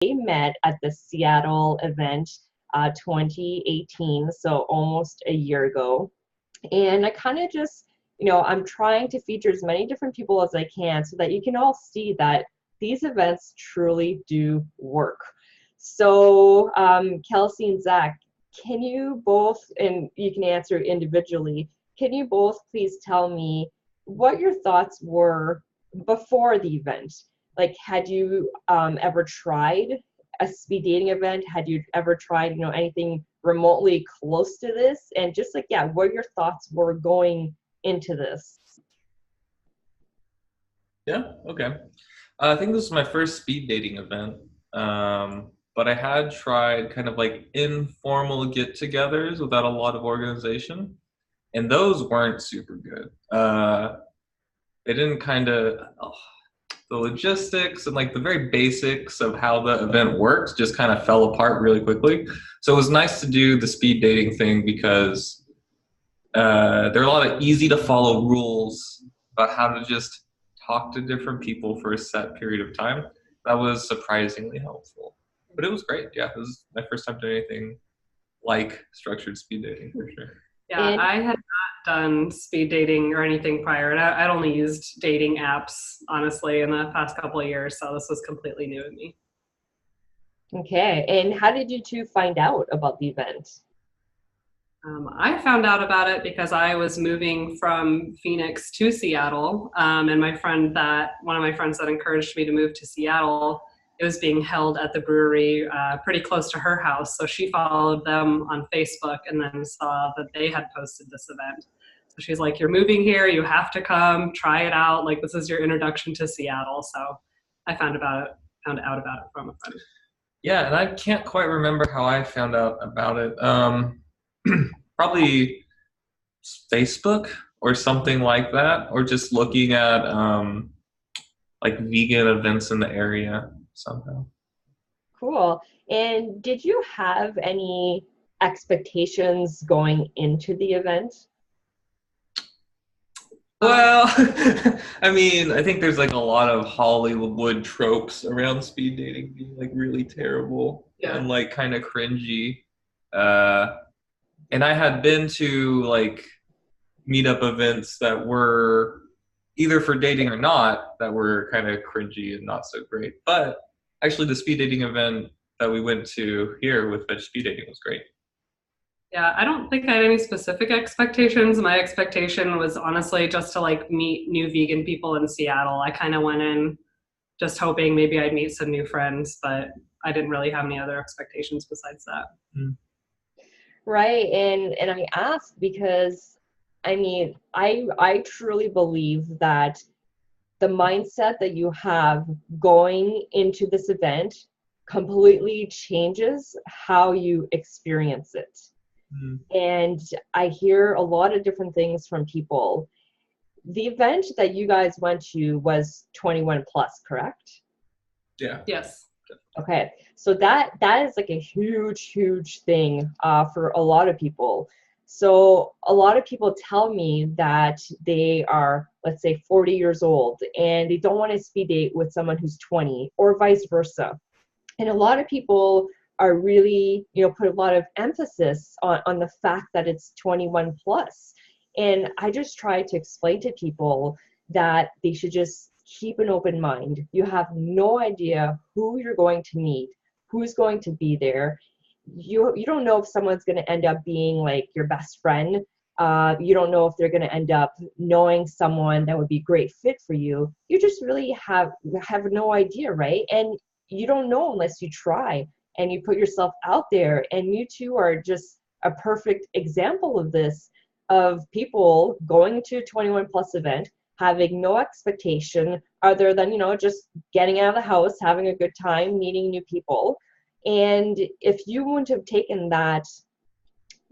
met at the Seattle event 2018, so almost a year ago. And I kind of just, I'm trying to feature as many different people as I can so that you can all see that these events truly do work. So, Kelsey and Zack, can you both, and you can answer individually, can you both please tell me what your thoughts were before the event? Like, had you ever tried a speed dating event? Had you ever tried, anything remotely close to this? And just like, yeah, what your thoughts were going into this? Yeah, okay. I think this was my first speed dating event. But I had tried kind of like informal get-togethers without a lot of organization, and those weren't super good. They didn't kind of the logistics and like the very basics of how the event works just kind of fell apart really quickly. So it was nice to do the speed dating thing because there are a lot of easy to follow rules about how to just talk to different people for a set period of time. That was surprisingly helpful. But it was great. Yeah, it was my first time doing anything like structured speed dating for sure. Yeah, And I had not done speed dating or anything prior. And I'd only used dating apps, honestly, in the past couple of years. So this was completely new to me. okay, and how did you two find out about the event? I found out about it because I was moving from Phoenix to Seattle, and one of my friends that encouraged me to move to Seattle, it was being held at the brewery pretty close to her house. So she followed them on Facebook and then saw that they had posted this event. So she's like, "You're moving here, you have to come, try it out. Like this is your introduction to Seattle." So I found out about it from a friend. Yeah, and I can't quite remember how I found out about it. Probably Facebook or something like that, or just looking at like vegan events in the area somehow. Cool. And did you have any expectations going into the event? Um, Well, I mean, I think there's like a lot of Hollywood tropes around speed dating being like really terrible yeah. and like kind of cringy. Uh, and I had been to like meetup events that were either for dating or not that were kind of cringy and not so great. But actually, the speed dating event that we went to here with Veg Speed Dating was great. Yeah, I don't think I had any specific expectations. My expectation was honestly just to like meet new vegan people in Seattle. I kind of went in just hoping maybe I'd meet some new friends, but I didn't really have any other expectations besides that. Mm. Right. And I ask because I mean, I truly believe that the mindset that you have going into this event completely changes how you experience it. Mm. And I hear a lot of different things from people. The event that you guys went to was 21 plus, correct? Yeah. Yes. Okay, so that is like a huge thing for a lot of people. So a lot of people tell me that they are, let's say, 40 years old and they don't want to speed date with someone who's 20 or vice versa. And a lot of people are really, put a lot of emphasis on the fact that it's 21 plus. And I just try to explain to people that they should just keep an open mind. You have no idea who you're going to meet, who's going to be there. You don't know if someone's going to end up being like your best friend. You don't know if they're going to end up knowing someone that would be a great fit for you. You just really have no idea, right? And you don't know unless you try and you put yourself out there. And you two are just a perfect example of this, of people going to a 21 plus event, having no expectation other than, just getting out of the house, having a good time, meeting new people. And if you wouldn't have taken that,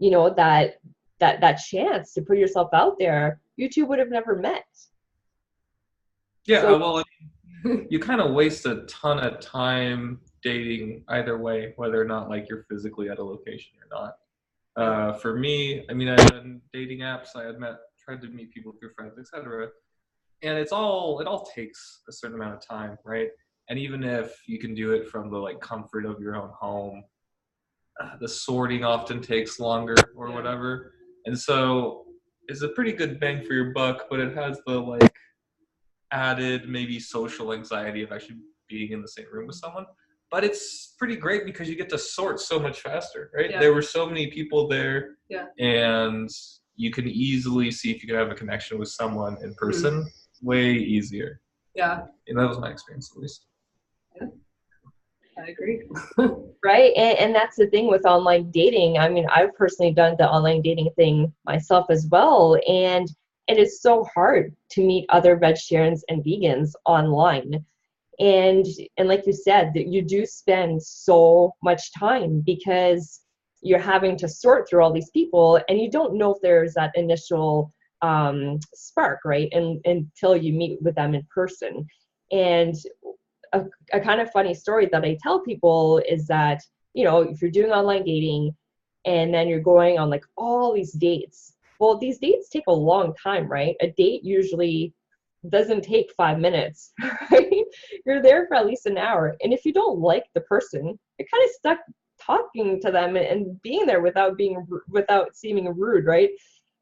that chance to put yourself out there, you two would have never met. Yeah. So Well, you kind of waste a ton of time dating either way, whether or not like you're physically at a location or not. For me, I mean, I had done dating apps. I had tried to meet people through friends, etc. And it all takes a certain amount of time, right? And even if you can do it from the like comfort of your own home, the sorting often takes longer or whatever. And so it's a pretty good bang for your buck, but it has the like added maybe social anxiety of actually being in the same room with someone. But it's pretty great because you get to sort so much faster, right? Yeah. There were so many people there, Yeah. and you can easily see if you can have a connection with someone in person way easier. Yeah. And that was my experience, at least. Yeah. I agree. Right. And that's the thing with online dating. I mean, I've personally done the online dating thing myself as well. And it is so hard to meet other vegetarians and vegans online. And like you said, that you do spend so much time because you're having to sort through all these people, and you don't know if there's that initial spark, right? And until you meet with them in person. And a kind of funny story that I tell people is that, you know, if you're doing online dating and then you're going on like all these dates, well, these dates take a long time, right? A date usually doesn't take 5 minutes, right? You're there for at least an hour. And if you don't like the person, you're kind of stuck talking to them and being there without seeming rude, right?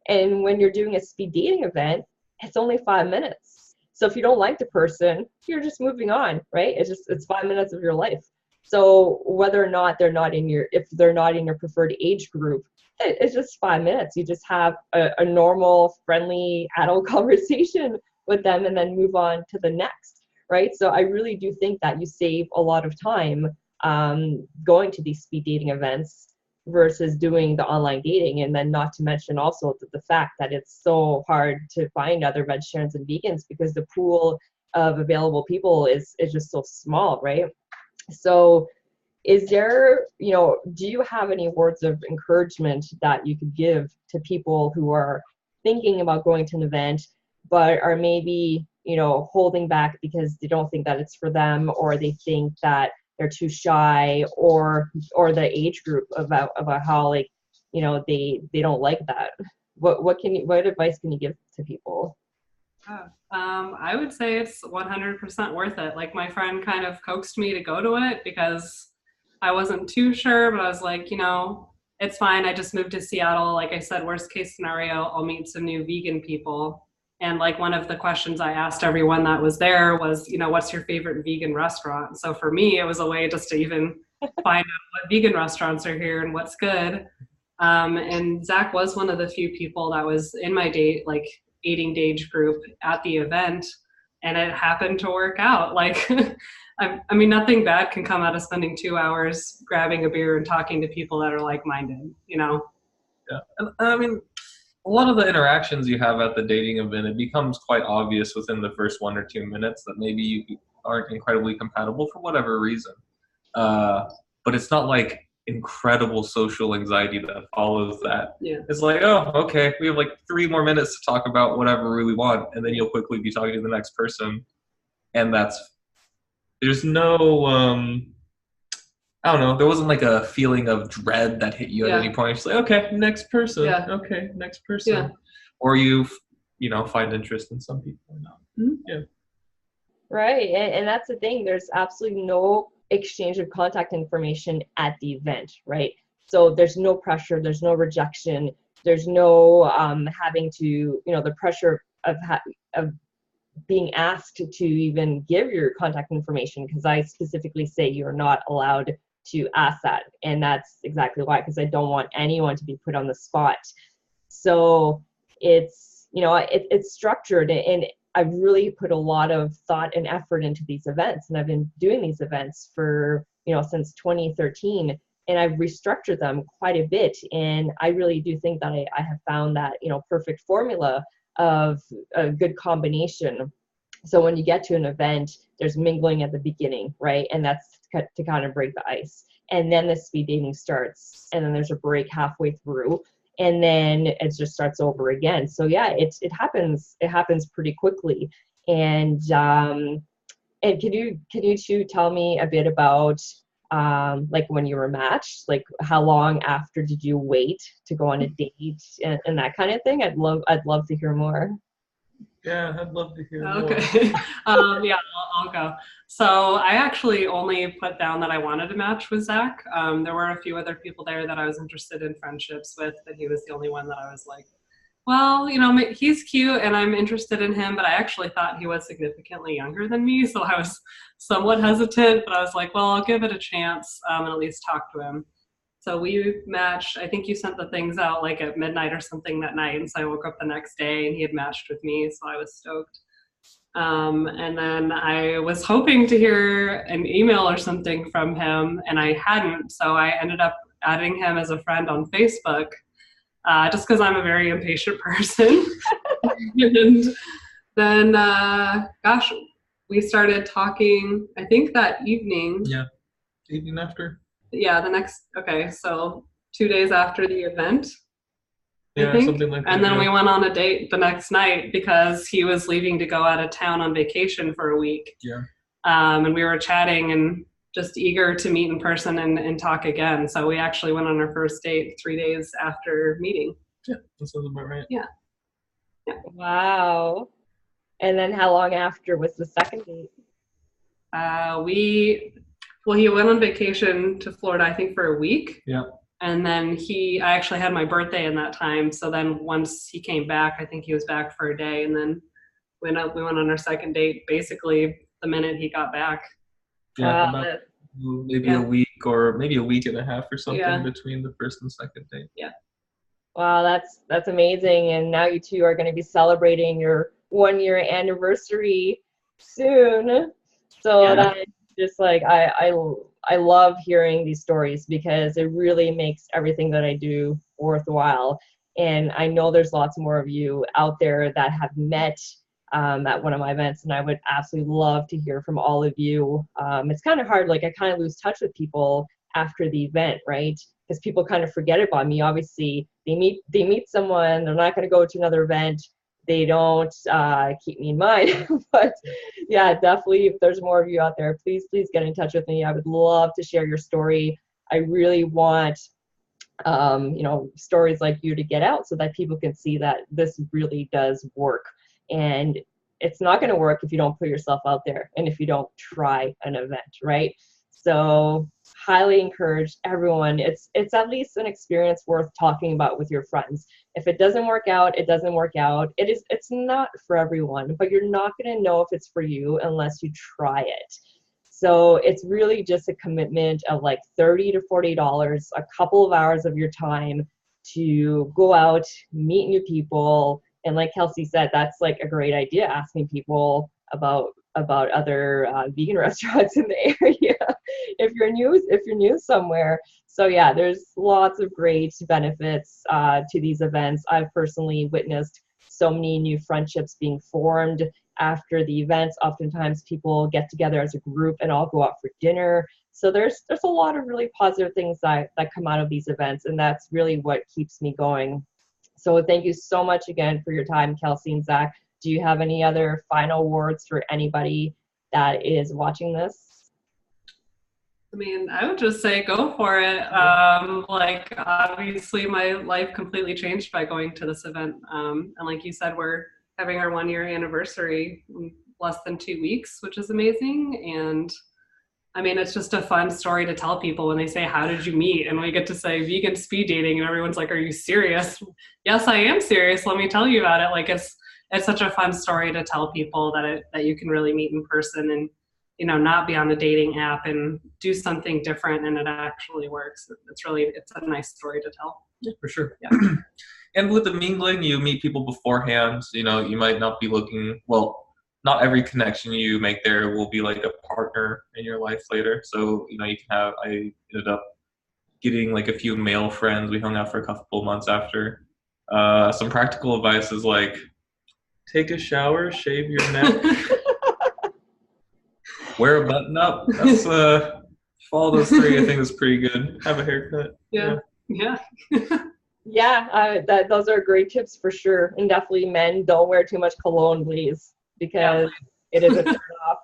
And when you're doing a speed dating event, it's only 5 minutes. So if you don't like the person, you're just moving on, right? It's 5 minutes of your life. So whether or not if they're not in your preferred age group, it's just 5 minutes. You just have a normal, friendly adult conversation with them and then move on to the next, right? So I really do think that you save a lot of time going to these speed dating events versus doing the online dating. And then not to mention also the fact that it's so hard to find other vegetarians and vegans because the pool of available people is just so small, right? So is there, you know, do you have any words of encouragement that you could give to people who are thinking about going to an event but are maybe, you know, holding back because they don't think that it's for them, or they think that they're too shy, or the age group about how, like, you know, they don't like that? What advice can you give to people? I would say it's 100% worth it. Like, my friend kind of coaxed me to go to it because I wasn't too sure, but I was like, you know, it's fine. I just moved to Seattle. Like I said, worst case scenario, I'll meet some new vegan people. And like, one of the questions I asked everyone that was there was, you know, what's your favorite vegan restaurant? So for me, it was a way just to even find out what vegan restaurants are here and what's good. And Zach was one of the few people that was in my dating age group at the event, and it happened to work out. Like, I mean, nothing bad can come out of spending 2 hours grabbing a beer and talking to people that are like-minded, you know? Yeah. And I mean, a lot of the interactions you have at the dating event, it becomes quite obvious within the first 1 or 2 minutes that maybe you aren't incredibly compatible for whatever reason. But it's not like incredible social anxiety that follows that. Yeah. It's like, oh, okay, we have like 3 more minutes to talk about whatever we want, and then you'll quickly be talking to the next person. And there's no, I don't know, there wasn't like a feeling of dread that hit you at any point. It's like, okay, next person. Yeah. Okay, next person. Yeah. Or you know, find interest in some people or not. Mm-hmm. Yeah. Right. And that's the thing. There's absolutely no exchange of contact information at the event, right? So there's no pressure, there's no rejection, there's no having to, you know, the pressure of being asked to even give your contact information, because I specifically say you're not allowed to ask that. And that's exactly why, because I don't want anyone to be put on the spot. So it's, you know, it's structured, and I've really put a lot of thought and effort into these events, and I've been doing these events for, you know, since 2013, and I've restructured them quite a bit. And I really do think that I have found that, you know, perfect formula of a good combination. So when you get to an event, there's mingling at the beginning, right? And that's to kind of break the ice. And then the speed dating starts, and then there's a break halfway through, and then it just starts over again. So yeah, it happens pretty quickly. And can you two tell me a bit about like when you were matched, like how long after did you wait to go on a date and that kind of thing? I'd love to hear more. Yeah, I'd love to hear more. Okay. Yeah, I'll go. So I actually only put down that I wanted to match with Zach. There were a few other people there that I was interested in friendships with, but he was the only one that I was like, well, he's cute and I'm interested in him, but I actually thought he was significantly younger than me, so I was somewhat hesitant, but I was like, well, I'll give it a chance and at least talk to him. So we matched. I think you sent the things out like at midnight or something that night, and so I woke up the next day and he had matched with me, so I was stoked. And then I was hoping to hear an email or something from him, and I hadn't, so I ended up adding him as a friend on Facebook, just because I'm a very impatient person. And then, gosh, we started talking, I think that evening. Yeah, evening after. Yeah, okay, so 2 days after the event, Yeah, I think. something like that. And then we went on a date the next night because he was leaving to go out of town on vacation for a week. Yeah. And we were chatting and just eager to meet in person and talk again. So we actually went on our first date 3 days after meeting. Yeah, that sounds about right. Yeah. Wow. And then how long after was the second date? He went on vacation to Florida, I think, for a week. Yeah. And then I actually had my birthday in that time. So then once he came back, I think he was back for a day. And then we went on our second date basically the minute he got back. Yeah, about maybe a week or maybe a week and a half or something between the first and second date. Yeah. Wow, that's amazing. And now you two are going to be celebrating your 1-year anniversary soon. So that's just like, I love hearing these stories because it really makes everything that I do worthwhile. And I know there's lots more of you out there that have met at one of my events, and I would absolutely love to hear from all of you. It's kind of hard, like I kind of lose touch with people after the event, right? Because people kind of forget about me. Obviously, they meet someone, they're not going to go to another event, they don't keep me in mind. But yeah, definitely, if there's more of you out there, please get in touch with me. I would love to share your story. I really want stories like you to get out so that people can see that this really does work. And it's not going to work if you don't put yourself out there and if you don't try an event, right? So highly encourage everyone. It's at least an experience worth talking about with your friends. If it doesn't work out, it doesn't work out. It's not for everyone, but you're not going to know if it's for you unless you try it. So it's really just a commitment of like $30 to $40, a couple of hours of your time to go out, meet new people. And like Kelsey said, that's like a great idea, asking people about other vegan restaurants in the area if you're new somewhere. So yeah, there's lots of great benefits to these events. I've personally witnessed so many new friendships being formed after the events. Oftentimes people get together as a group and all go out for dinner. So there's a lot of really positive things that come out of these events, and that's really what keeps me going. So thank you so much again for your time, Kelsey and Zack. Do you have any other final words for anybody that is watching this? I mean, I would just say go for it. Like, obviously, my life completely changed by going to this event. And like you said, we're having our 1-year anniversary in less than 2 weeks, which is amazing. And I mean, it's just a fun story to tell people when they say, how did you meet? And we get to say vegan speed dating, and everyone's like, are you serious? Yes, I am serious. Let me tell you about it. Like, it's such a fun story to tell people that you can really meet in person and, not be on a dating app and do something different, and it actually works. It's a nice story to tell. Yeah, for sure. Yeah. And with the mingling, you meet people beforehand. You might not be looking, not every connection you make there will be like a partner in your life later. So, I ended up getting like a few male friends. We hung out for a couple months after. Some practical advice is like, take a shower, shave your neck, wear a button up. That's follow those 3. I think is pretty good. Have a haircut. Yeah. Yeah, those are great tips for sure. And definitely, men, don't wear too much cologne, please, because it is a turn off.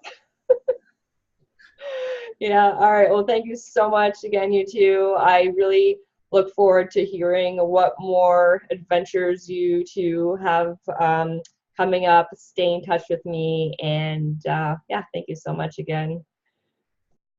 Yeah. All right. Well, thank you so much again, you two. I really look forward to hearing what more adventures you two have coming up. Stay in touch with me. And yeah, thank you so much again.